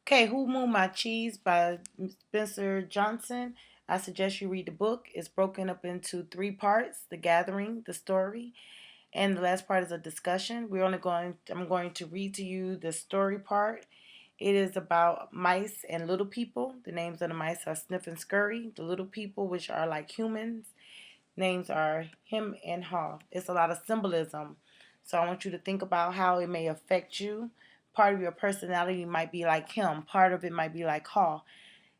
Okay, Who Moved My Cheese by Spencer Johnson. I suggest you read the book. It's broken up into three parts: the gathering, the story, and the last part is a discussion. I'm going to read to you the story part. It is about mice and little people. The names of the mice are Sniff and Scurry. The little people, which are like humans, names are Him and Haw. It's a lot of symbolism. So I want you to think about how it may affect you. Part of your personality might be like him, part of it might be like Haw.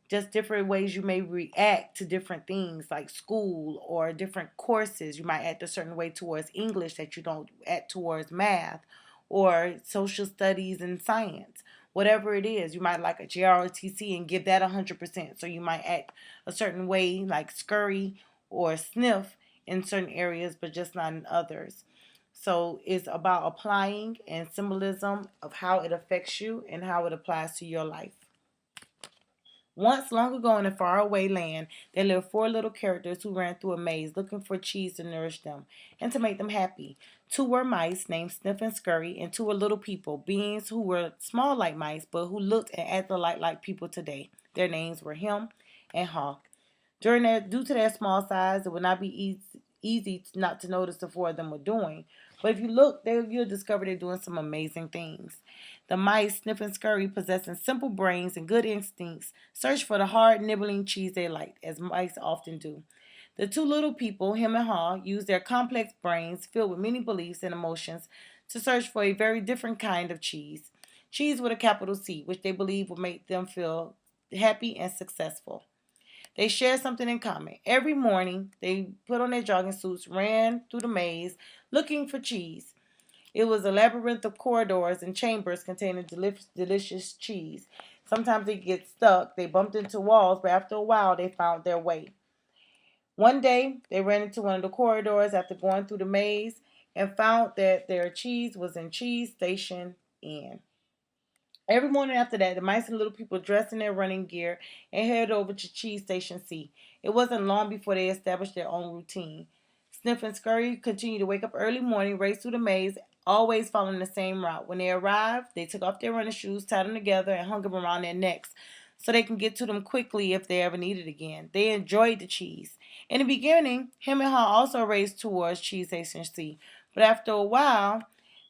Just different ways you may react to different things like school or different courses. You might act a certain way towards English that you don't act towards math or social studies and science. Whatever it is, you might like a JROTC and give that 100%. So you might act a certain way like scurry or sniff in certain areas, but just not in others. So it's about applying and symbolism of how it affects you and how it applies to your life. Once, long ago in a faraway land, there lived four little characters who ran through a maze looking for cheese to nourish them and to make them happy. Two were mice named Sniff and Scurry, and two were little people, beings who were small like mice but who looked and acted like people today. Their names were Him and Hawk. Due to their small size, it would not be easy not to notice the four of them were doing. But if you look, you'll discover they're doing some amazing things. The mice, Sniff and Scurry, possessing simple brains and good instincts, searched for the hard, nibbling cheese they liked, as mice often do. The two little people, Him and Haw, used their complex brains, filled with many beliefs and emotions, to search for a very different kind of cheese. Cheese with a capital C, which they believed would make them feel happy and successful. They shared something in common. Every morning, they put on their jogging suits, ran through the maze, looking for cheese. It was a labyrinth of corridors and chambers containing delicious cheese. Sometimes they get stuck, they bumped into walls, but after a while, they found their way. One day, they ran into one of the corridors after going through the maze and found that their cheese was in Cheese Station Inn. Every morning after that, the mice and little people dressed in their running gear and headed over to Cheese Station C. It wasn't long before they established their own routine. Sniff and Scurry continued to wake up early morning, race through the maze, always following the same route. When they arrived, they took off their running shoes, tied them together, and hung them around their necks so they can get to them quickly if they ever need it again. They enjoyed the cheese. In the beginning, Him and Haw also raced towards Cheese Station C, but after a while,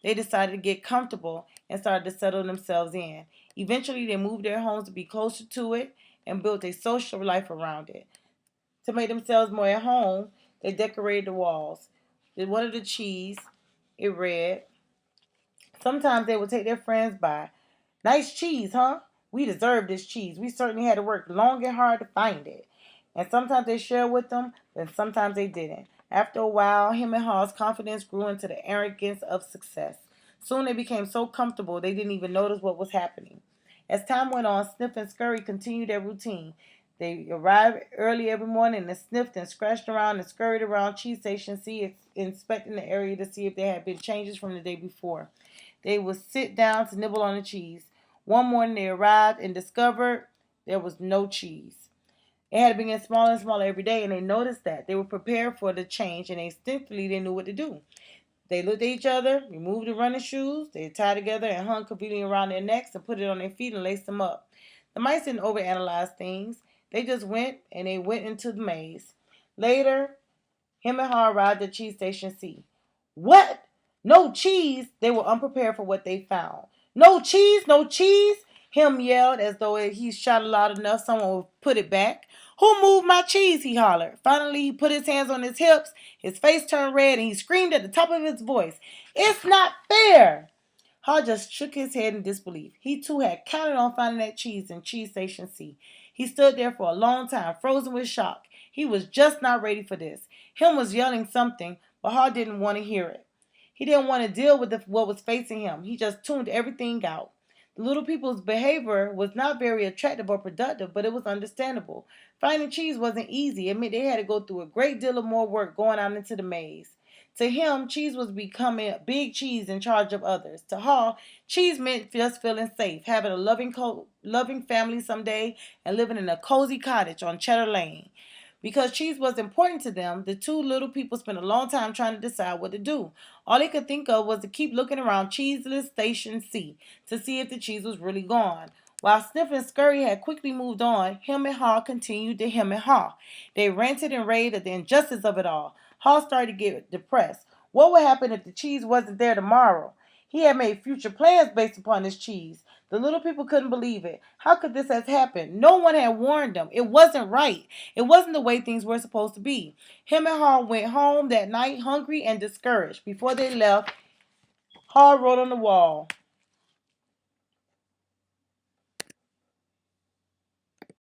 they decided to get comfortable and started to settle themselves in. Eventually, they moved their homes to be closer to it and built a social life around it. To make themselves more at home, they decorated the walls. One of the cheese, it read, sometimes they would take their friends by. Nice cheese, huh? We deserve this cheese. We certainly had to work long and hard to find it. And sometimes they shared with them, and sometimes they didn't. After a while, Him and Hall's confidence grew into the arrogance of success. Soon they became so comfortable they didn't even notice what was happening. As time went on, Sniff and Scurry continued their routine. They arrived early every morning and sniffed and scratched around and scurried around Cheese Station C, inspecting the area to see if there had been changes from the day before. They would sit down to nibble on the cheese. One morning they arrived and discovered there was no cheese. It had been getting smaller and smaller every day, and they noticed that. They were prepared for the change, and instinctively they knew what to do. They looked at each other, removed the running shoes, they tied together and hung conveniently around their necks and put it on their feet and laced them up. The mice didn't overanalyze things. They just went and they went into the maze. Later, Him and Haw arrived at Cheese Station C. What? No cheese? They were unprepared for what they found. No cheese? No cheese? Him yelled as though he shouted loud enough someone would put it back. Who moved my cheese? He hollered. Finally, he put his hands on his hips. His face turned red and he screamed at the top of his voice, It's not fair! Haw just shook his head in disbelief. He too had counted on finding that cheese in Cheese Station C. He stood there for a long time, frozen with shock. He was just not ready for this. Him was yelling something, but Haw didn't want to hear it. He didn't want to deal with what was facing him. He just tuned everything out. The little people's behavior was not very attractive or productive, but it was understandable. Finding cheese wasn't easy. It meant they had to go through a great deal of more work going out into the maze. To him, cheese was becoming a big cheese in charge of others. To Haw, cheese meant just feeling safe, having a loving family someday, and living in a cozy cottage on Cheddar Lane. Because cheese was important to them, the two little people spent a long time trying to decide what to do. All they could think of was to keep looking around Cheeseless Station C to see if the cheese was really gone. While Sniff and Scurry had quickly moved on, Hem and Haw continued to hem and haw. They ranted and raved at the injustice of it all. Haw started to get depressed. What would happen if the cheese wasn't there tomorrow? He had made future plans based upon this cheese. The little people couldn't believe it. How could this have happened? No one had warned them. It wasn't right. It wasn't the way things were supposed to be. Hem and Haw went home that night hungry and discouraged. Before they left, Haw wrote on the wall,